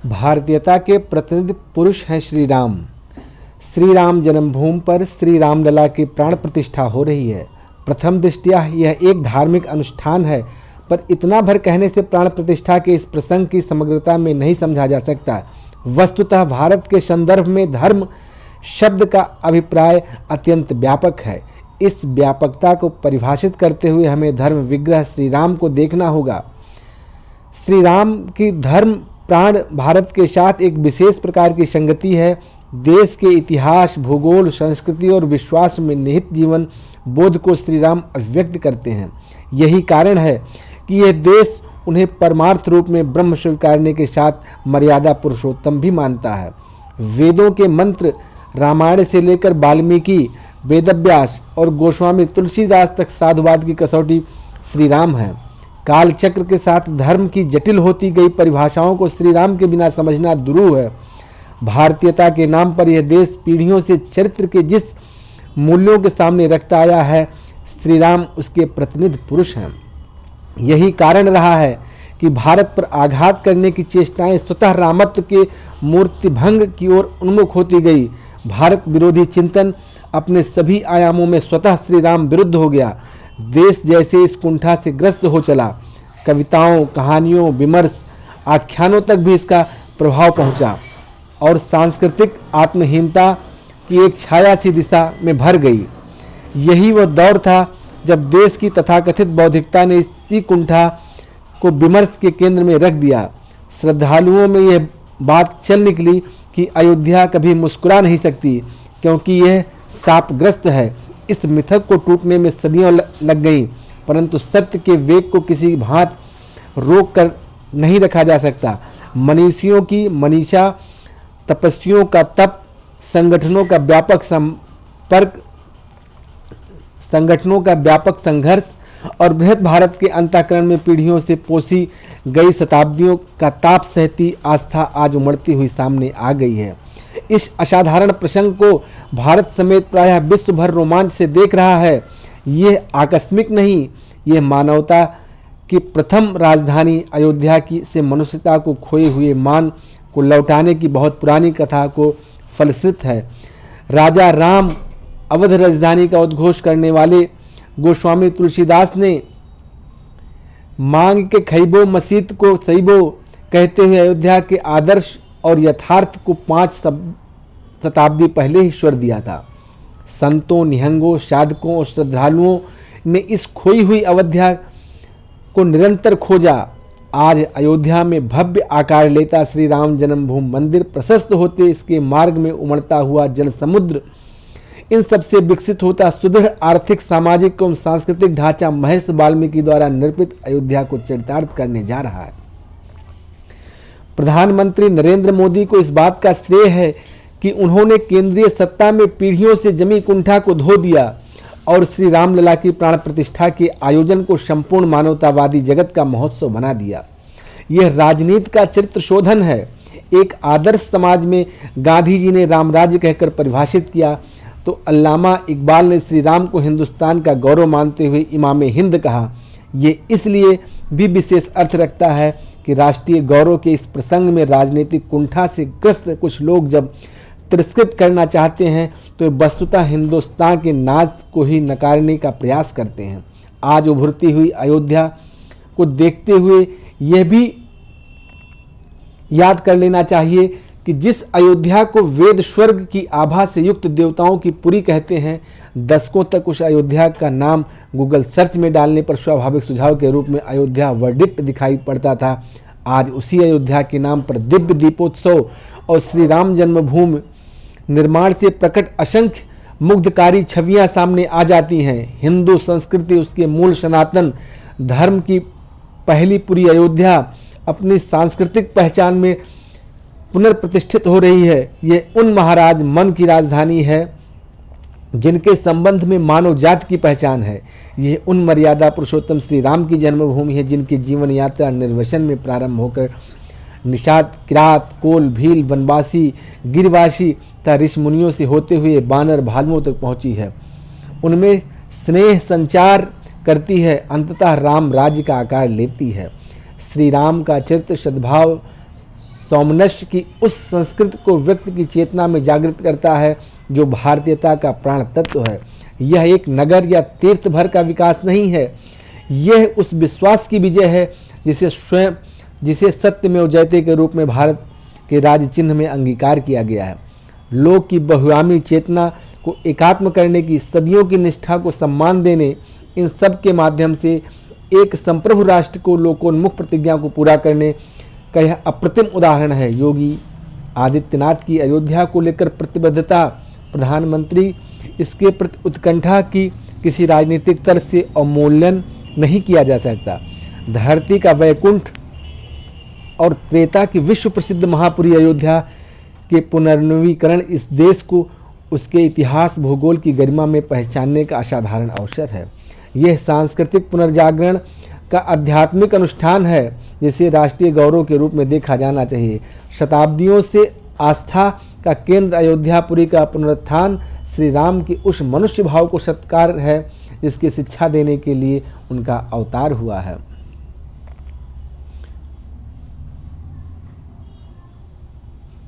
भारतीयता के प्रतिनिधि पुरुष हैं श्री राम। श्री राम जन्मभूमि पर श्री रामलला की प्राण प्रतिष्ठा हो रही है। प्रथम दृष्टया यह एक धार्मिक अनुष्ठान है, पर इतना भर कहने से प्राण प्रतिष्ठा के इस प्रसंग की समग्रता में नहीं समझा जा सकता। वस्तुतः भारत के संदर्भ में धर्म शब्द का अभिप्राय अत्यंत व्यापक है। इस व्यापकता को परिभाषित करते हुए हमें धर्म विग्रह श्री राम को देखना होगा। श्री राम की धर्म प्राण भारत के साथ एक विशेष प्रकार की संगति है। देश के इतिहास, भूगोल, संस्कृति और विश्वास में निहित जीवन बोध को श्री राम अभिव्यक्त करते हैं। यही कारण है कि यह देश उन्हें परमार्थ रूप में ब्रह्म स्वीकारने के साथ मर्यादा पुरुषोत्तम भी मानता है। वेदों के मंत्र रामायण से लेकर वाल्मीकि, वेदव्यास और गोस्वामी तुलसीदास तक साधुवाद की कसौटी श्री राम है। काल चक्र के साथ धर्म की जटिल होती गई परिभाषाओं को श्री राम के बिना समझना दुरूह है। भारतीयता के नाम पर यह देश पीढ़ियों से चरित्र के जिस मूल्यों के सामने रखता आया है, श्री राम उसके प्रतिनिधि पुरुष हैं। यही कारण रहा है कि भारत पर आघात करने की चेष्टाएं स्वतः रामत्व के मूर्तिभंग की ओर उन्मुख होती गई। भारत विरोधी चिंतन अपने सभी आयामों में स्वतः श्री राम विरुद्ध हो गया। देश जैसे इस कुंठा से ग्रस्त हो चला। कविताओं, कहानियों, विमर्श, आख्यानों तक भी इसका प्रभाव पहुंचा और सांस्कृतिक आत्महीनता की एक छाया सी दिशा में भर गई। यही वह दौर था जब देश की तथाकथित बौद्धिकता ने इसी कुंठा को विमर्श के केंद्र में रख दिया। श्रद्धालुओं में यह बात चल निकली कि अयोध्या कभी मुस्कुरा नहीं सकती क्योंकि यह शापग्रस्त है। इस मिथक को टूटने में सदियों लग गई, परंतु सत्य के वेग को किसी भांत रोक कर नहीं रखा जा सकता। मनीषियों की मनीषा, तपस्वियों का तप, संगठनों का व्यापक संघर्ष और बृहद भारत के अंतःकरण में पीढ़ियों से पोसी गई शताब्दियों का ताप सहती आस्था आज उमड़ती हुई सामने आ गई है। इस असाधारण प्रसंग को भारत समेत प्रायः विश्व भर रोमांच से देख रहा है। यह आकस्मिक नहीं, यह मानवता की प्रथम राजधानी अयोध्या की से मनुष्यता को खोए हुए मान को लौटाने की बहुत पुरानी कथा को फलश्रुत है। राजा राम अवध राजधानी का उद्घोष करने वाले गोस्वामी तुलसीदास ने मांग के खैबो मसीत को सईबो कहते हुए अयोध्या के आदर्श और यथार्थ को 5 शताब्दी पहले ही स्वर दिया था। संतों, निहंगों, साधकों और श्रद्धालुओं ने इस खोई हुई अयोध्या को निरंतर खोजा। आज अयोध्या में भव्य आकार लेता श्री राम जन्मभूमि मंदिर प्रशस्त होते इसके मार्ग में उमड़ता हुआ जल समुद्र, इन सबसे विकसित होता सुदृढ़ आर्थिक, सामाजिक एवं सांस्कृतिक ढांचा महर्षि वाल्मीकि द्वारा निर्मित अयोध्या को चरितार्थ करने जा रहा है। प्रधानमंत्री नरेंद्र मोदी को इस बात का श्रेय है कि उन्होंने केंद्रीय सत्ता में पीढ़ियों से जमी कुंठा को धो दिया और श्री रामलला की प्राण प्रतिष्ठा के आयोजन को संपूर्ण मानवतावादी जगत का महोत्सव बना दिया। यह राजनीति का चरित्र शोधन है। एक आदर्श समाज में गांधी जी ने रामराज्य कहकर परिभाषित किया तो अल्लामा इकबाल ने श्री राम को हिंदुस्तान का गौरव मानते हुए इमाम हिंद कहा। ये इसलिए भी विशेष अर्थ रखता है कि राष्ट्रीय गौरव के इस प्रसंग में राजनीतिक कुंठा से ग्रस्त कुछ लोग जब तिरस्कृत करना चाहते हैं तो वस्तुतः हिंदुस्तान के नाज को ही नकारने का प्रयास करते हैं। आज उभरती हुई अयोध्या को देखते हुए यह भी याद कर लेना चाहिए कि जिस अयोध्या को वेद स्वर्ग की आभा से युक्त देवताओं की पुरी कहते हैं, दशकों तक उस अयोध्या का नाम गूगल सर्च में डालने पर स्वाभाविक सुझाव के रूप में अयोध्या वर्डिक्ट दिखाई पड़ता था। आज उसी अयोध्या के नाम पर दिव्य दीपोत्सव और श्री राम जन्मभूमि निर्माण से प्रकट असंख्य मुग्धकारी छवियां सामने आ जाती हैं। हिंदू संस्कृति, उसके मूल सनातन धर्म की पहली पूरी अयोध्या अपनी सांस्कृतिक पहचान में पुनर्प्रतिष्ठित हो रही है। ये उन महाराज मन की राजधानी है जिनके संबंध में मानव जाति की पहचान है। ये उन मर्यादा पुरुषोत्तम श्री राम की जन्मभूमि है जिनकी जीवन यात्रा निर्वसन में प्रारंभ होकर निषाद, किरात, कोल, भील, वनवासी, गिरवासी तथा ऋषि मुनियों से होते हुए बानर, भालुओं तक पहुंची है। उनमें स्नेह संचार करती है, अंततः राम राज्य का आकार लेती है। श्री राम का चरित्र सद्भाव, सौमनस्य की उस संस्कृति को व्यक्ति की चेतना में जागृत करता है जो भारतीयता का प्राण तत्व है। यह एक नगर या तीर्थ भर का विकास नहीं है, यह उस विश्वास की विजय है जिसे सत्यमेव जयते के रूप में भारत के राज्य चिन्ह में अंगीकार किया गया है। लोक की बहुआमी चेतना को एकात्म करने की, सदियों की निष्ठा को सम्मान देने, इन सब के माध्यम से एक संप्रभु राष्ट्र को लोकोन्मुख प्रतिज्ञा को पूरा करने का यह अप्रतिम उदाहरण है। योगी आदित्यनाथ की अयोध्या को लेकर प्रतिबद्धता, प्रधानमंत्री इसके प्रति उत्कंठा की किसी राजनीतिक तर्क से अवमूल्यन नहीं किया जा सकता। धरती का वैकुंठ और त्रेता की विश्व प्रसिद्ध महापुरी अयोध्या के पुनर्नवीकरण इस देश को उसके इतिहास, भूगोल की गरिमा में पहचानने का असाधारण अवसर है। यह सांस्कृतिक पुनर्जागरण का आध्यात्मिक अनुष्ठान है जिसे राष्ट्रीय गौरव के रूप में देखा जाना चाहिए। शताब्दियों से आस्था का केंद्र अयोध्यापुरी का पुनरुत्थान श्री राम के उस मनुष्य भाव को सत्कार है जिसकी शिक्षा देने के लिए उनका अवतार हुआ है।